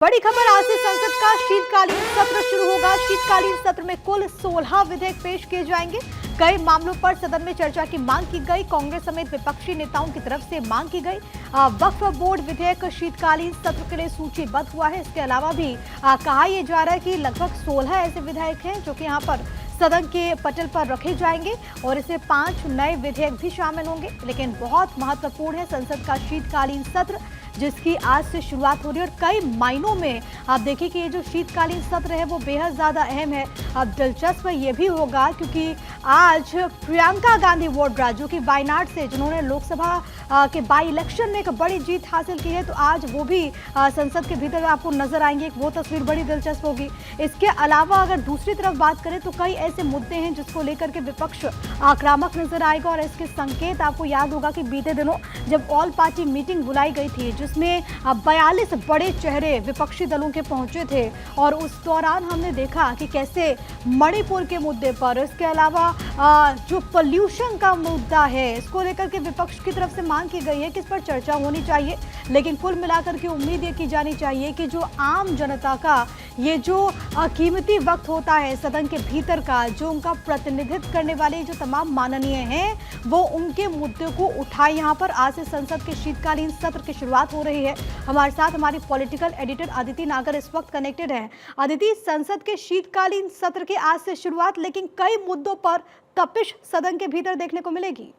बड़ी खबर, आज से संसद का शीतकालीन सत्र शुरू होगा। शीतकालीन सत्र में कुल 16 विधेयक पेश किए जाएंगे। कई मामलों पर सदन में चर्चा की मांग की गई। कांग्रेस समेत विपक्षी नेताओं की तरफ से मांग की गई। वक्फ बोर्ड विधेयक शीतकालीन सत्र के लिए सूचीबद्ध हुआ है। इसके अलावा भी कहा यह जा रहा है कि लगभग 16 ऐसे विधेयक हैं जो कि यहाँ पर सदन के पटल पर रखे जाएंगे और इसमें 5 नए विधेयक भी शामिल होंगे। लेकिन बहुत महत्वपूर्ण है संसद का शीतकालीन सत्र, जिसकी आज से शुरुआत हो रही है और कई मायनों में आप देखिए कि ये जो शीतकालीन सत्र है वो बेहद ज्यादा अहम है। अब दिलचस्प ये भी होगा क्योंकि आज प्रियंका गांधी वाड्रा, जो कि वायनाड से, जिन्होंने लोकसभा के बाई इलेक्शन में एक बड़ी जीत हासिल की है, तो आज वो भी संसद के भीतर आपको नजर आएंगे। वो तस्वीर बड़ी दिलचस्प होगी। इसके अलावा अगर दूसरी तरफ बात करें तो कई ऐसे मुद्दे हैं जिसको लेकर के विपक्ष आक्रामक नजर आएगा और इसके संकेत आपको याद होगा कि बीते दिनों जब ऑल पार्टी मीटिंग बुलाई गई थी जिसमें 42 बड़े चेहरे विपक्षी दलों के पहुंचे थे और उस दौरान हमने देखा कि कैसे मणिपुर के मुद्दे पर, इसके अलावा जो पोल्यूशन का मुद्दा है, इसको लेकर के विपक्ष की तरफ से मांग की गई है कि इस पर चर्चा होनी चाहिए। लेकिन कुल मिलाकर के उम्मीद ये की जानी चाहिए कि जो आम जनता का ये जो कीमती वक्त होता है सदन के भीतर का, जो उनका प्रतिनिधित्व करने वाले जो तमाम माननीय हैं, वो उनके मुद्दे को उठाए। यहाँ पर आज से संसद के शीतकालीन सत्र की शुरुआत हो रही है। हमारे साथ हमारी पॉलिटिकल एडिटर अदिति नागर इस वक्त कनेक्टेड हैं। अदिति, संसद के शीतकालीन सत्र की आज से शुरुआत, लेकिन कई मुद्दों पर तपिश सदन के भीतर देखने को मिलेगी।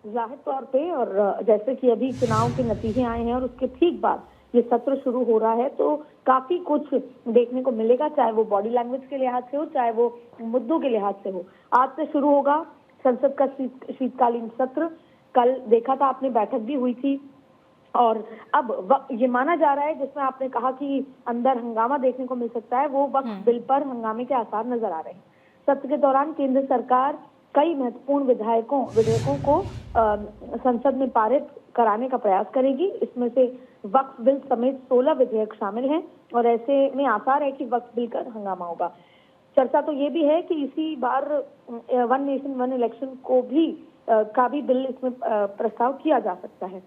जाहिर तौर पे, और जैसे कि अभी चुनाव के नतीजे आए हैं और उसके ठीक बाद ये सत्र शुरू हो रहा है, तो काफी कुछ देखने को मिलेगा, चाहे वो बॉडी लैंग्वेज के लिहाज से हो, चाहे वो मुद्दों के लिहाज से हो। आज से शुरू होगा संसद का शीतकालीन सत्र। कल देखा था आपने, बैठक भी हुई थी और अब ये माना जा रहा है, जिसमें आपने कहा कि अंदर हंगामा देखने को मिल सकता है, वो वक्त बिल पर हंगामे के आसार नजर आ रहे हैं। सत्र के दौरान केंद्र सरकार कई महत्वपूर्ण विधेयकों को संसद में पारित कराने का प्रयास करेगी। इसमें से वक्फ बिल समेत 16 विधेयक शामिल हैं और ऐसे में आसार है कि वक्फ बिल का हंगामा होगा। चर्चा तो ये भी है कि इसी बार वन नेशन वन इलेक्शन को भी का भी बिल इसमें प्रस्ताव किया जा सकता है।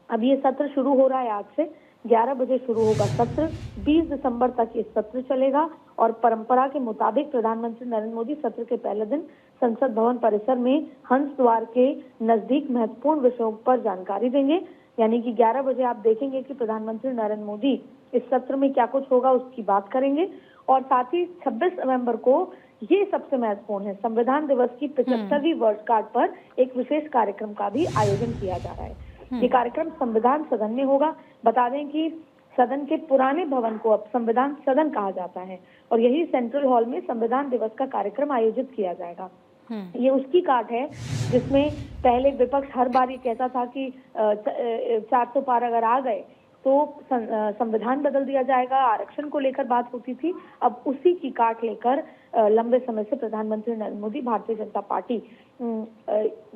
अब ये सत्र शुरू हो रहा है, आज से 11 बजे शुरू होगा सत्र। 20 दिसंबर तक ये सत्र चलेगा और परंपरा के मुताबिक प्रधानमंत्री नरेंद्र मोदी सत्र के पहले दिन संसद भवन परिसर में हंस द्वार के नजदीक महत्वपूर्ण विषयों पर जानकारी देंगे। यानी कि 11 बजे आप देखेंगे कि प्रधानमंत्री नरेंद्र मोदी इस सत्र में क्या कुछ होगा उसकी बात करेंगे। और साथ ही 26 नवंबर को, ये सबसे महत्वपूर्ण है, संविधान दिवस की 75वीं वर्षगांठ पर एक विशेष कार्यक्रम का भी आयोजन किया जा रहा है। ये कार्यक्रम संविधान सदन में होगा। बता दें कि सदन के पुराने भवन को अब संविधान सदन कहा जाता है और यही सेंट्रल हॉल में संविधान दिवस का कार्यक्रम आयोजित किया जाएगा। ये उसकी काट है जिसमें पहले विपक्ष हर बार ये कहता था कि 400 पार अगर आ गए तो संविधान बदल दिया जाएगा, आरक्षण को लेकर बात होती थी। अब उसी की काट लेकर लंबे समय से प्रधानमंत्री नरेंद्र मोदी, भारतीय जनता पार्टी,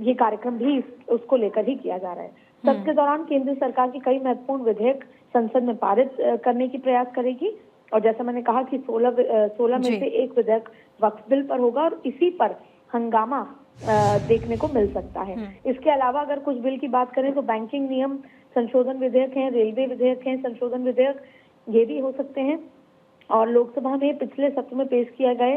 ये कार्यक्रम भी उसको लेकर ही किया जा रहा है। सत्र के दौरान केंद्र सरकार की कई महत्वपूर्ण विधेयक संसद में पारित करने की प्रयास करेगी और जैसा मैंने कहा कि 16 में से एक विधेयक वक्फ बिल पर होगा और इसी पर हंगामा देखने को मिल सकता है। इसके अलावा अगर कुछ बिल की बात करें तो बैंकिंग नियम संशोधन विधेयक हैं, रेलवे विधेयक हैं, संशोधन विधेयक, ये भी हो सकते हैं। और लोकसभा में पिछले सत्र में पेश किया गए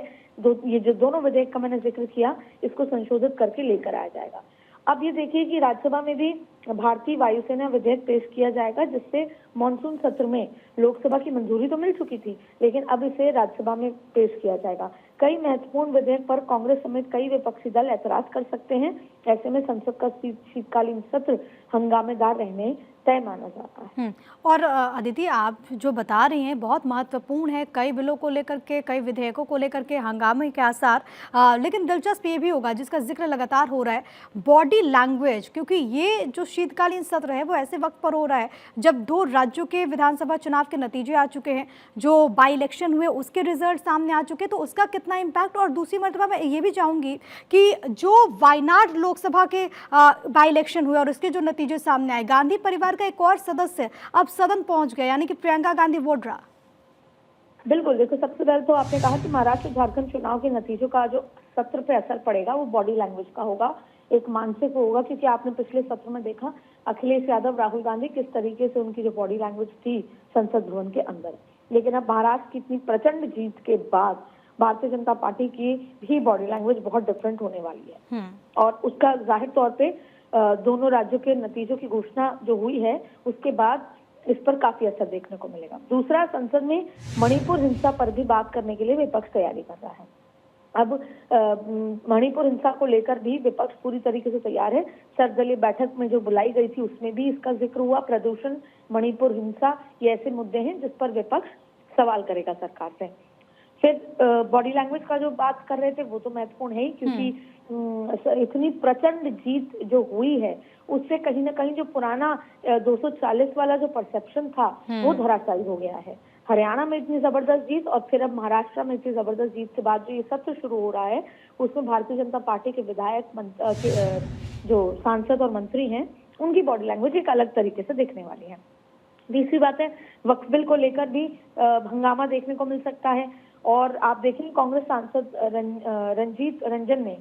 ये जो दोनों विधेयक का मैंने जिक्र किया, इसको संशोधित करके लेकर आया जाएगा। अब ये देखिए कि राज्यसभा में भी भारतीय वायुसेना विधेयक पेश किया जाएगा, जिससे मॉनसून सत्र में लोकसभा की मंजूरी तो मिल चुकी थी, लेकिन अब इसे राज्यसभा में पेश किया जाएगा। कई महत्वपूर्ण विधेयक पर कांग्रेस समेत कई विपक्षी दल ऐतराज कर सकते हैं। ऐसे में संसद का शीतकालीन सत्र हंगामेदार रहने तय माना जाता है। और अदिति, आप जो बता रही हैं बहुत महत्वपूर्ण है। कई बिलों को लेकर के, कई विधेयकों को लेकर के हंगामे के आसार, लेकिन दिलचस्प ये भी होगा जिसका जिक्र लगातार हो रहा है, बॉडी लैंग्वेज, क्योंकि ये जो शीतकालीन सत्र है वो ऐसे वक्त पर हो रहा है जब 2 राज्यों के विधानसभा चुनाव के नतीजे आ चुके हैं, जो बाई इलेक्शन हुए उसके रिजल्ट सामने आ चुके हैं, तो उसका कितना इम्पैक्ट। और दूसरी मरतबा मैं ये भी चाहूंगी कि जो वायनाड लोकसभा के बाई इलेक्शन हुए और उसके जो नतीजे सामने आए, गांधी परिवार का एक और सदस्य अब सदन पहुंच गए, यानी कि प्रियंका गांधी वाड्रा। बिल्कुल, देखो, सबसे पहले तो आपने कहा कि महाराष्ट्र झारखंड चुनाव के नतीजों का जो सत्र पे असर पड़ेगा वो बॉडी लैंग्वेज का होगा, एक मानसिक होगा, क्योंकि आपने पिछले सत्र में देखा अखिलेश यादव, राहुल गांधी, किस तरीके से उनकी जो बॉडी लैंग्वेज थी संसद भवन के अंदर। लेकिन अब महाराष्ट्र की इतनी प्रचंड जीत के बाद भारतीय जनता पार्टी की भी बॉडी लैंग्वेज बहुत डिफरेंट होने वाली है और उसका जाहिर तौर पे दोनों राज्यों के नतीजों की घोषणा जो हुई है उसके बाद इस पर काफी असर देखने को मिलेगा। दूसरा, संसद में मणिपुर हिंसा पर भी बात करने के लिए विपक्ष तैयारी कर रहा है। अब मणिपुर हिंसा को लेकर भी विपक्ष पूरी तरीके से तैयार है। सर्वदलीय बैठक में जो बुलाई गई थी उसमें भी इसका जिक्र हुआ। प्रदूषण, मणिपुर हिंसा, ये ऐसे मुद्दे हैं जिस पर विपक्ष सवाल करेगा सरकार से। फिर बॉडी लैंग्वेज का जो बात कर रहे थे वो तो महत्वपूर्ण है, क्योंकि इतनी प्रचंड जीत जो हुई है उससे कहीं ना कहीं जो पुराना 240 वाला जो परसेप्शन था वो धराशायी हो गया है। हरियाणा में इतनी जबरदस्त जीत और फिर अब महाराष्ट्र में इतनी जबरदस्त जीत के बाद जो ये सत्र शुरू हो रहा है उसमें भारतीय जनता पार्टी के विधायक, जो सांसद और मंत्री हैं, उनकी बॉडी लैंग्वेज एक अलग तरीके से दिखने वाली है। तीसरी बात है, वक्फ बिल को लेकर भी हंगामा देखने को मिल सकता है। और आप देखेंगे कांग्रेस सांसद रंजीत रंजन ने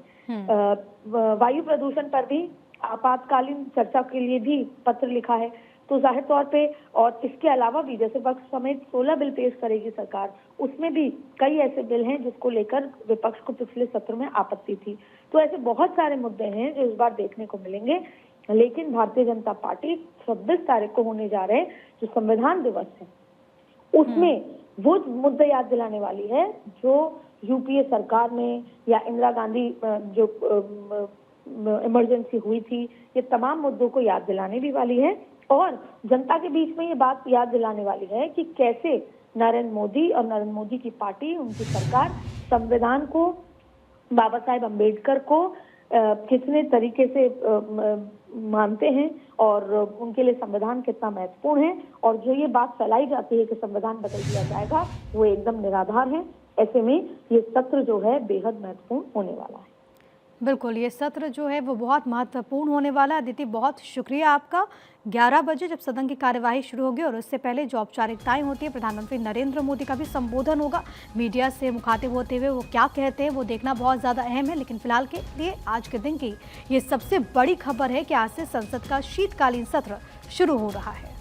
वायु प्रदूषण पर भी आपातकालीन चर्चा के लिए भी पत्र लिखा है। तो जाहिर तौर पे और इसके अलावा भी जैसे वक्फ समेत 16 बिल पेश करेगी सरकार, उसमें भी कई ऐसे बिल हैं जिसको लेकर विपक्ष को पिछले सत्र में आपत्ति थी। तो ऐसे बहुत सारे मुद्दे हैं जो इस बार देखने को मिलेंगे। लेकिन भारतीय जनता पार्टी 26 तारीख को होने जा रहे जो संविधान दिवस है उसमें वो मुद्दे याद दिलाने वाली है जो यूपीए सरकार में या इंदिरा गांधी जो इमरजेंसी हुई थी, ये तमाम मुद्दों को याद दिलाने भी वाली है और जनता के बीच में ये बात याद दिलाने वाली है कि कैसे नरेंद्र मोदी और नरेंद्र मोदी की पार्टी, उनकी सरकार संविधान को, बाबा साहेब अम्बेडकर को कितने तरीके से मानते हैं और उनके लिए संविधान कितना महत्वपूर्ण है। और जो ये बात फैलाई जाती है कि संविधान बदल दिया जाएगा वो एकदम निराधार है। ऐसे में ये सत्र जो है बेहद महत्वपूर्ण होने वाला है। बिल्कुल, ये सत्र जो है वो बहुत महत्वपूर्ण होने वाला है। अदिति, बहुत शुक्रिया आपका। 11 बजे जब सदन की कार्यवाही शुरू होगी और उससे पहले जो औपचारिकताएं होती है, प्रधानमंत्री नरेंद्र मोदी का भी संबोधन होगा। मीडिया से मुखातिब होते हुए वो क्या कहते हैं वो देखना बहुत ज़्यादा अहम है। लेकिन फिलहाल के लिए आज के दिन की ये सबसे बड़ी खबर है कि आज से संसद का शीतकालीन सत्र शुरू हो रहा है।